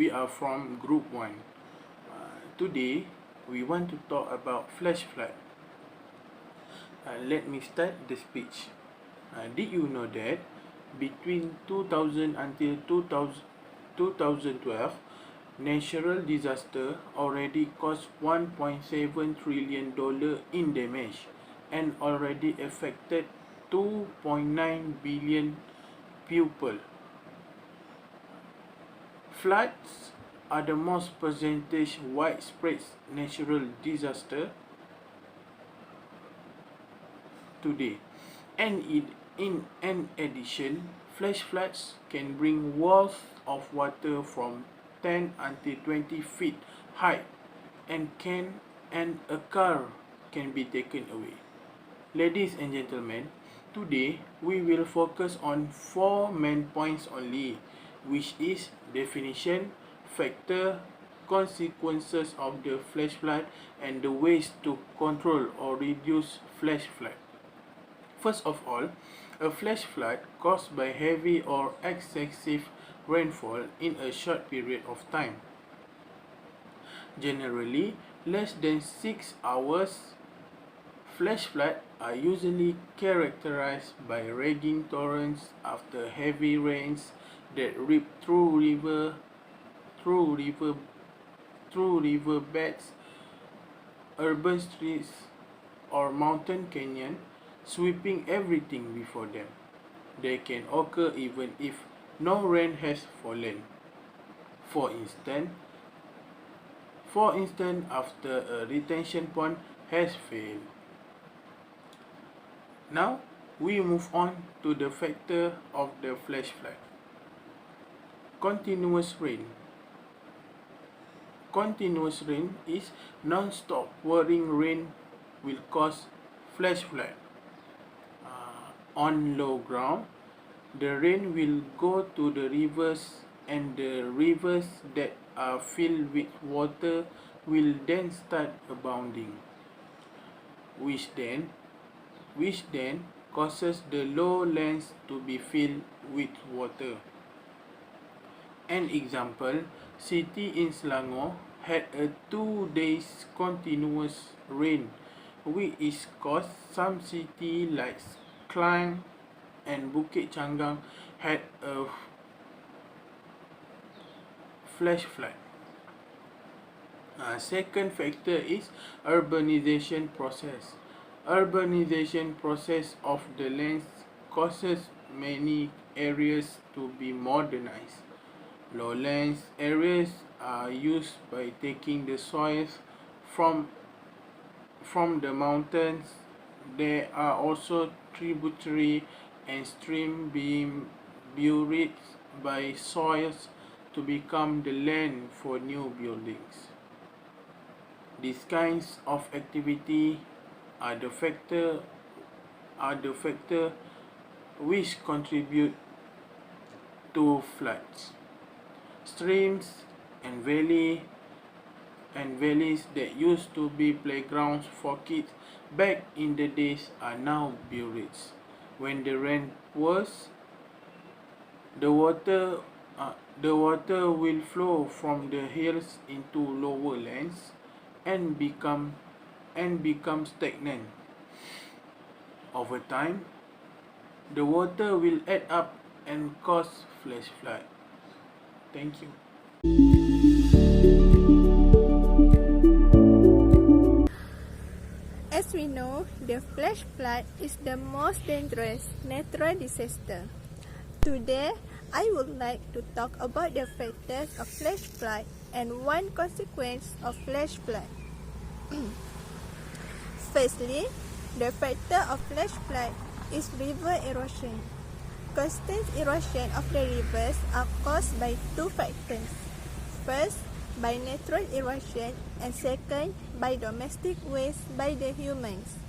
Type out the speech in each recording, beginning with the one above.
we are from Group 1. Today, we want to talk about flash flood. Let me start the speech. Did you know that between 2000 until 2012, natural disaster already cost $1.7 trillion in damage and already affected 2.9 billion people? Floods are the most percentage widespread natural disaster today, and in addition, flash floods can bring walls of water from 10 until 20 feet high and a car can be taken away. Ladies and gentlemen, today we will focus on 4 main points only, which is definition, factor, consequences of the flash flood, and the ways to control or reduce flash flood. First of all, a flash flood caused by heavy or excessive rainfall in a short period of time. Generally, less than 6 hours. Flash floods are usually characterized by raging torrents after heavy rains that rip through riverbeds, urban streets, or mountain canyon, sweeping everything before them. They can occur even if no rain has fallen. For instance, after a retention pond has failed. Now, we move on to the factor of the flash flood. Continuous rain. Continuous rain is non-stop pouring rain will cause flash flood. On low ground, the rain will go to the rivers, and the rivers that are filled with water will then start abounding, which then causes the lowlands to be filled with water. An example, city in Selangor had a 2 days continuous rain, which caused some city like Klang and Bukit Changang had a flash flood. Second factor is urbanization process. Urbanization process of the lands causes many areas to be modernized. Lowlands areas are used by taking the soils from the mountains. There are also tributary and streams being buried by soils to become the land for new buildings. These kinds of activity are the factor which contribute to floods. Streams and valleys that used to be playgrounds for kids back in the days are now buried. When the rain pours, the water will flow from the hills into lower lands and become stagnant. Over time, the water will add up and cause flash flood. Thank you. As we know, the flash flood is the most dangerous natural disaster. Today, I would like to talk about the factors of flash flood and one consequence of flash flood. Firstly, the factor of flash flood is river erosion. Constant erosion of the rivers are caused by 2 factors. First, by natural erosion, and second, by domestic waste by the humans.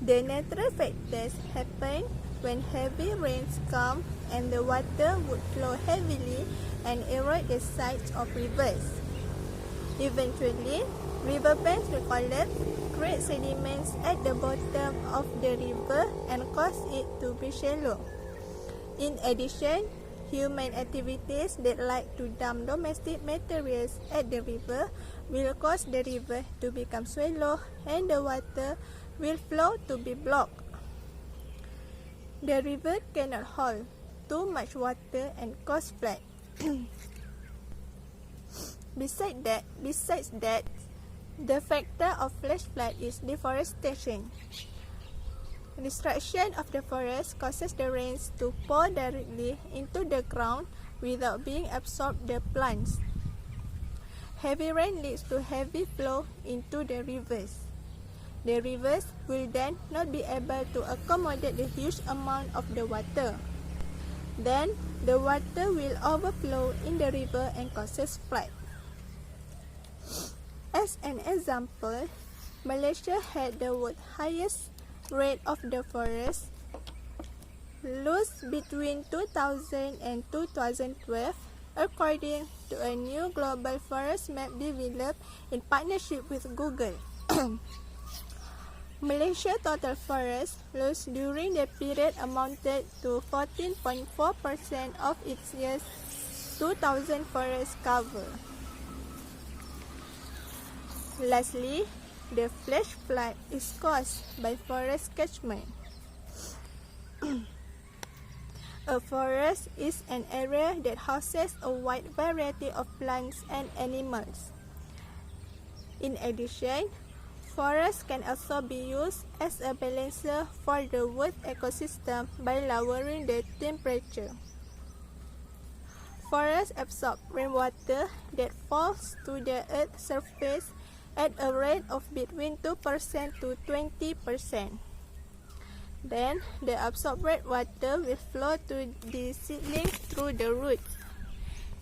The natural factors happen when heavy rains come and the water would flow heavily and erode the sides of rivers. Eventually, riverbanks will collapse, create sediments at the bottom of the river and cause it to be shallow. In addition, Human activities that like to dump domestic materials at the river will cause the river to become shallow and the water will flow to be blocked. The river cannot hold too much water and cause flood. Besides that, the factor of flash flood is deforestation. Destruction of the forest causes the rains to pour directly into the ground without being absorbed the plants. Heavy rain leads to heavy flow into the rivers. The rivers will then not be able to accommodate the huge amount of the water. Then the water will overflow in the river and causes flood. As an example, Malaysia had the world's highest rate of the forest loss between 2000 and 2012 according to a new global forest map developed in partnership with Google. Malaysia total forest loss during the period amounted to 14.4% of its year's 2000 forest cover. Lastly, the flash flood is caused by forest catchment. A forest is an area that houses a wide variety of plants and animals. In addition, forests can also be used as a balancer for the world ecosystem by lowering the temperature. Forests absorb rainwater that falls to the earth's surface at a rate of between 2% to 20%. Then, the absorbed water will flow to the seedlings through the roots.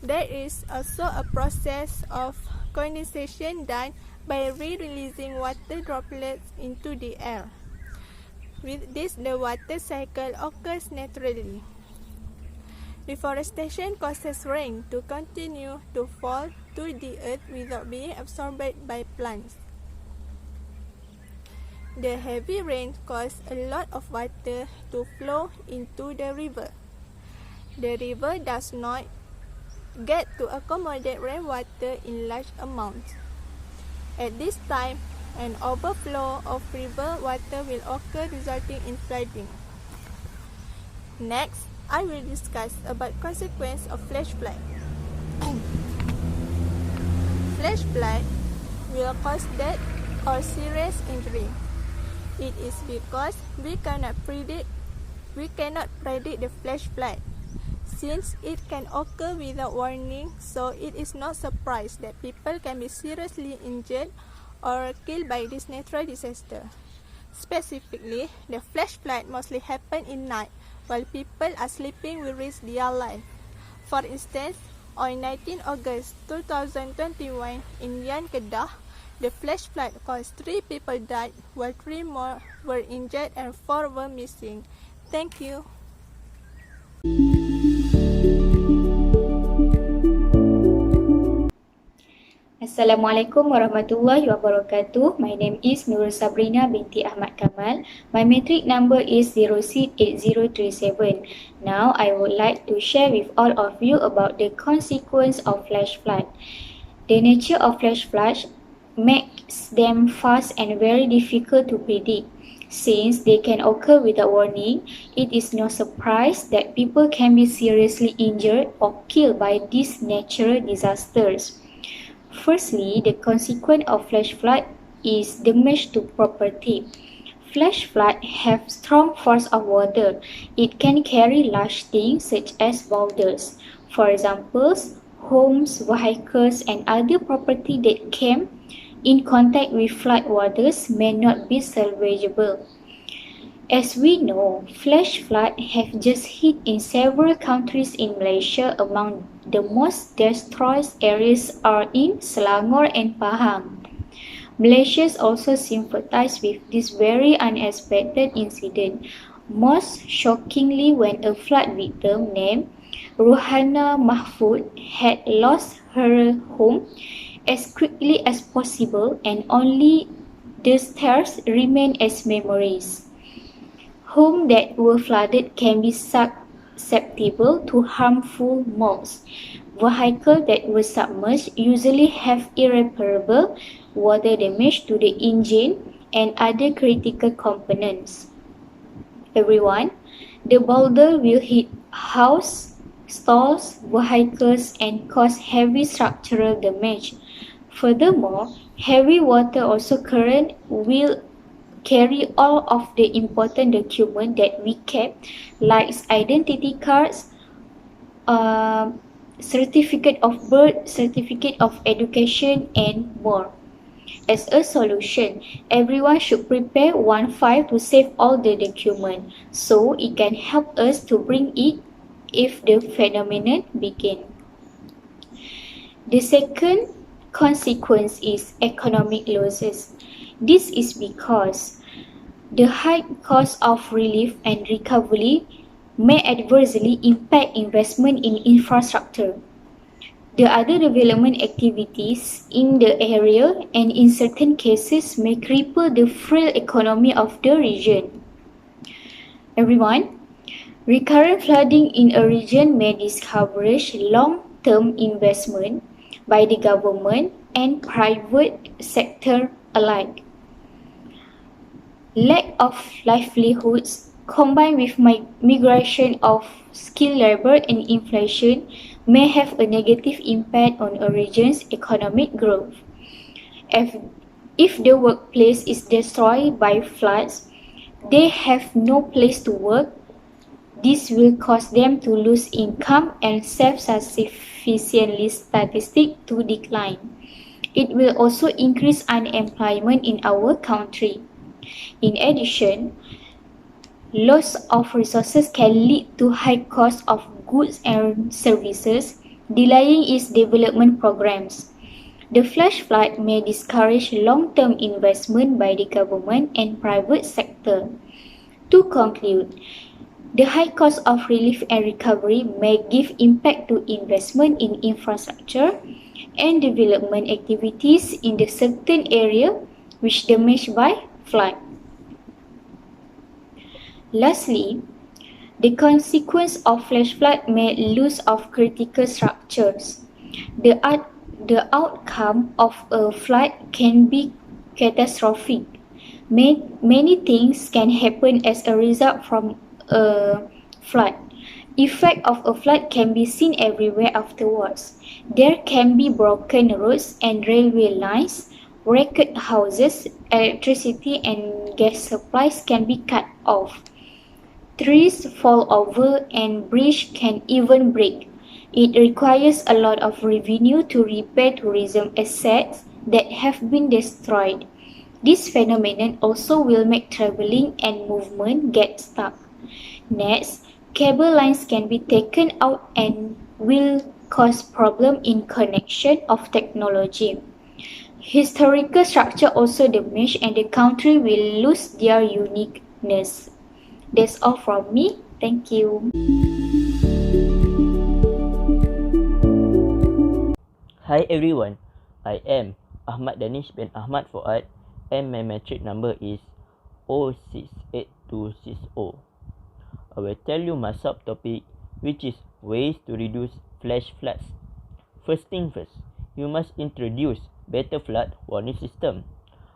There is also a process of condensation done by re-releasing water droplets into the air. With this, the water cycle occurs naturally. Deforestation causes rain to continue to fall to the earth without being absorbed by plants. The heavy rain causes a lot of water to flow into the river. The river does not get to accommodate rainwater in large amounts. At this time, an overflow of river water will occur, resulting in flooding. Next, I will discuss about consequence of flash flood. Flash flood will cause death or serious injury. It is because we cannot predict the flash flood, since it can occur without warning, so it is no surprise that people can be seriously injured or killed by this natural disaster. Specifically, the flash flood mostly happen in night while people are sleeping will risk their life. For instance, on 19 August 2021 in Yan Kedah, the flash flood caused 3 people died while 3 more were injured and 4 were missing. Thank you. Assalamualaikum warahmatullahi wabarakatuh. My name is Nurul Sabrina binti Ahmad Kamal. My matric number is 0C8037. Now I would like to share with all of you about the consequence of flash flood. The nature of flash floods makes them fast and very difficult to predict. Since they can occur without warning, it is no surprise that people can be seriously injured or killed by these natural disasters. Firstly, the consequence of flash flood is damage to property. Flash flood have strong force of water. It can carry large things such as boulders. For example, homes, vehicles, and other property that came in contact with flood waters may not be salvageable. As we know, flash flood have just hit in several countries in Malaysia. Among the most destroyed areas are in Selangor and Pahang. Malaysia also sympathized with this very unexpected incident. Most shockingly, when a flood victim named Ruhana Mahfud had lost her home as quickly as possible and only the stairs remain as memories. Homes that were flooded can be sucked susceptible to harmful molds. Vehicles that were submerged usually have irreparable water damage to the engine and other critical components. Everyone, the boulder will hit house, stalls, vehicles and cause heavy structural damage. Furthermore, heavy water also current will carry all of the important documents that we kept, like identity cards, certificate of birth, certificate of education, and more. As a solution, everyone should prepare one file to save all the documents, so it can help us to bring it if the phenomenon begin. The second consequence is economic losses. This is because the high cost of relief and recovery may adversely impact investment in infrastructure. The other development activities in the area and in certain cases may cripple the frail economy of the region. Everyone, recurrent flooding in a region may discourage long-term investment by the government and private sector alike. Lack of livelihoods combined with migration of skilled labor and inflation may have a negative impact on a region's economic growth. If the workplace is destroyed by floods, they have no place to work. This will cause them to lose income and self-sufficiency statistics to decline. It will also increase unemployment in our country. In addition, loss of resources can lead to high cost of goods and services, delaying its development programs. The flash flood may discourage long-term investment by the government and private sector. To conclude, the high cost of relief and recovery may give impact to investment in infrastructure and development activities in the certain area which damaged by flood. Lastly, the consequence of flash flood may lose of critical structures. The outcome of a flood can be catastrophic. Many things can happen as a result from a flood. Effect of a flood can be seen everywhere afterwards. There can be broken roads and railway lines, wrecked houses, electricity and gas supplies can be cut off. Trees fall over and bridges can even break. It requires a lot of revenue to repair tourism assets that have been destroyed. This phenomenon also will make travelling and movement get stuck. Next, cable lines can be taken out and will cause problem in connection of technology. Historical structure also damaged and the country will lose their uniqueness. That's all from me. Thank you. Hi everyone, I am Ahmad Danish bin Ahmad Fuad and my metric number is 068260. I will tell you my subtopic, which is ways to reduce flash floods. First thing first, you must introduce better flood warning system.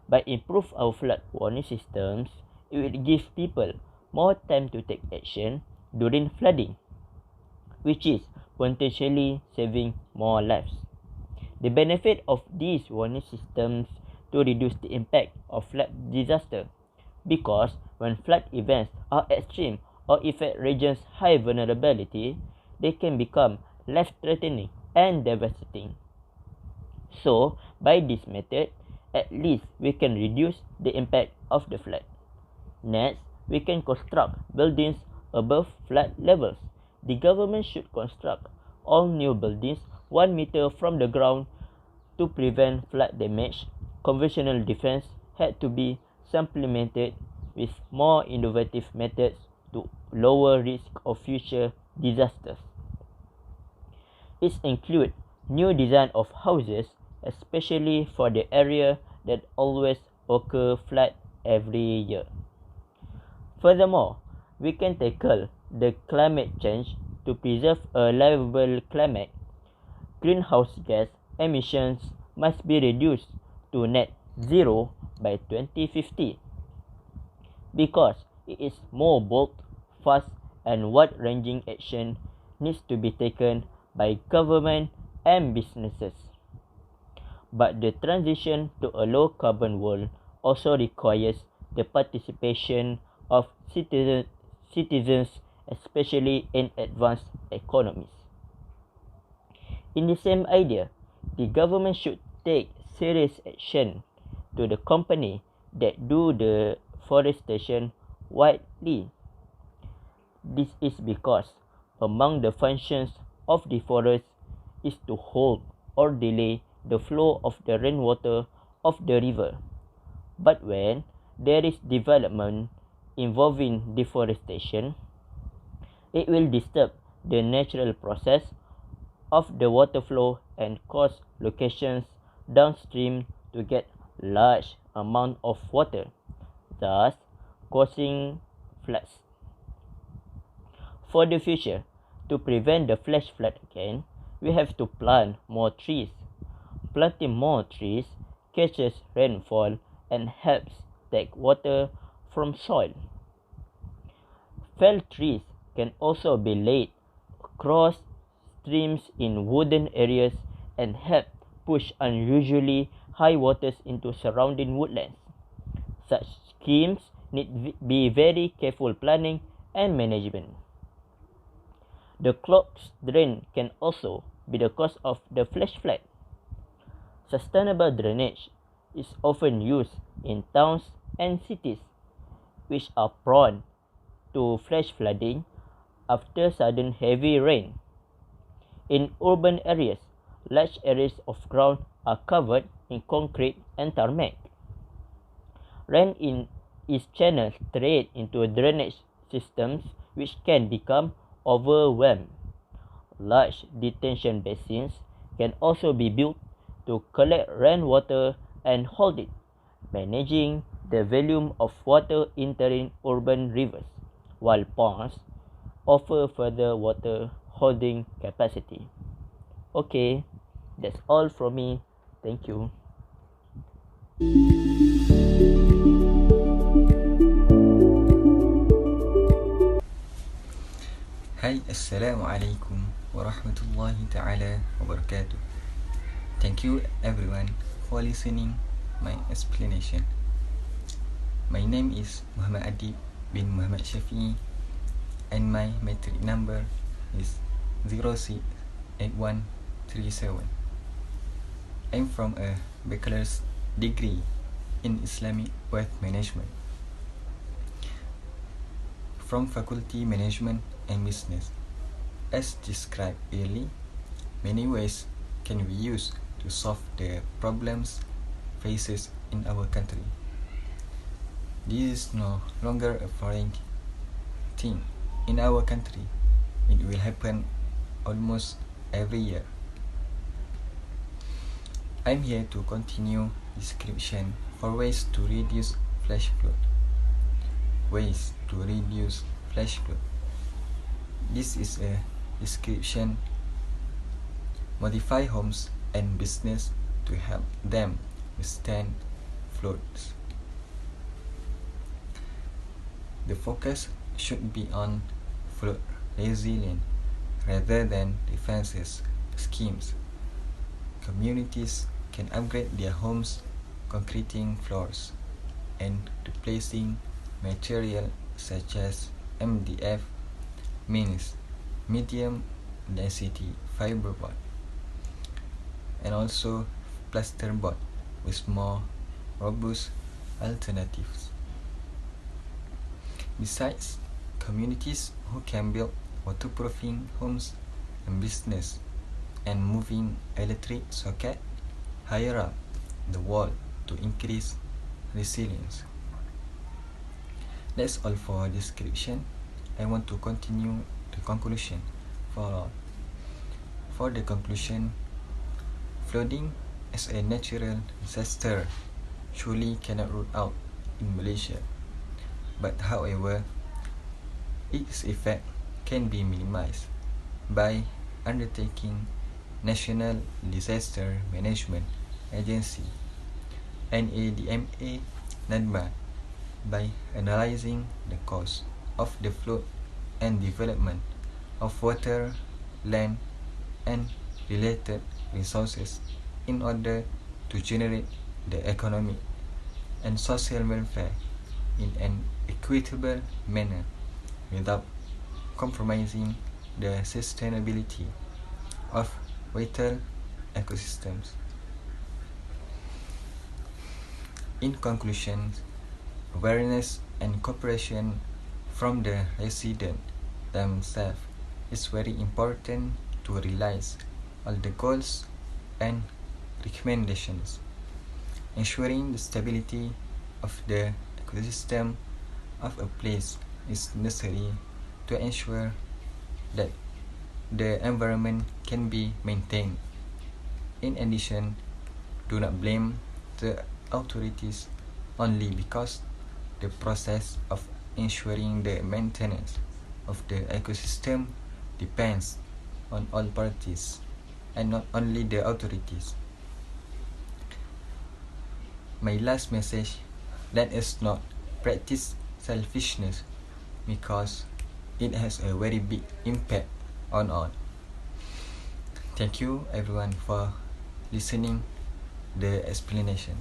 By improve our flood warning systems, it will give people more time to take action during flooding, which is potentially saving more lives. The benefit of these warning systems to reduce the impact of flood disaster, because when flood events are extreme or affect regions high vulnerability, they can become life-threatening and devastating. So, by this method, at least we can reduce the impact of the flood. Next, we can construct buildings above flood levels. The government should construct all new buildings 1 meter from the ground to prevent flood damage. Conventional defense had to be supplemented with more innovative methods to lower risk of future disasters. It includes new design of houses, especially for the area that always occur flood every year. Furthermore, we can tackle the climate change to preserve a livable climate, greenhouse gas emissions must be reduced to net zero by 2050 because it is more bold, fast, and wide-ranging action needs to be taken by government and businesses. But the transition to a low-carbon world also requires the participation of citizens, especially in advanced economies. In the same idea, the government should take serious action to the company that do the forestation widely. This is because among the functions of the forest is to hold or delay the flow of the rainwater of the river. But when there is development involving deforestation, it will disturb the natural process of the water flow and cause locations downstream to get large amount of water, thus causing floods. For the future, to prevent the flash flood again, we have to plant more trees. Planting more trees catches rainfall and helps take water from soil. Felled trees can also be laid across streams in wooded areas and help push unusually high waters into surrounding woodlands. Such schemes need be very careful planning and management. The clogged drain can also be the cause of the flash flood. Sustainable drainage is often used in towns and cities, which are prone to flash flooding after sudden heavy rain. In urban areas, large areas of ground are covered in concrete and tarmac. Rain is channeled straight into drainage systems which can become overwhelmed. Large detention basins can also be built to collect rainwater and hold it, managing the volume of water entering urban rivers, while ponds offer further water holding capacity. Okay, that's all from me. Thank you. Hai, Assalamualaikum warahmatullahi ta'ala wabarakatuh. Thank you everyone for listening my explanation. My name is Muhammad Adib bin Muhammad Shafi'i and my metric number is 068137. I'm from a bachelor's degree in Islamic Wealth Management from Faculty Management and Business. As described earlier, many ways can be used to solve the problems faces in our country. This is no longer a foreign thing in our country. It will happen almost every year. I'm here to continue description for ways to reduce flash flood. Ways to reduce flash flood. This is a description modify homes and business to help them withstand floods. The focus should be on flood resilience rather than defenses schemes. Communities can upgrade their homes, concreting floors and replacing material such as MDF means medium density fiberboard and also plasterboard with more robust alternatives. Besides, communities who can build waterproofing homes and business and moving electric socket higher up the wall to increase resilience. That's all for description. I want to continue the conclusion. For the conclusion, flooding as a natural disaster surely cannot rule out in Malaysia. But however, its effect can be minimized by undertaking National Disaster Management Agency NADMA NADMA by analyzing the cause of the flood and development of water, land, and related resources in order to generate the economic and social welfare in an equitable manner without compromising the sustainability of vital ecosystems. In conclusion, awareness and cooperation from the residents themselves is very important to realize all the goals and recommendations. Ensuring the stability of the ecosystem of a place is necessary to ensure that the environment can be maintained. In addition, do not blame the authorities only because the process of ensuring the maintenance of the ecosystem depends on all parties and not only the authorities. My last message: let us not practice selfishness because it has a very big impact on all. Thank you everyone for listening the explanation.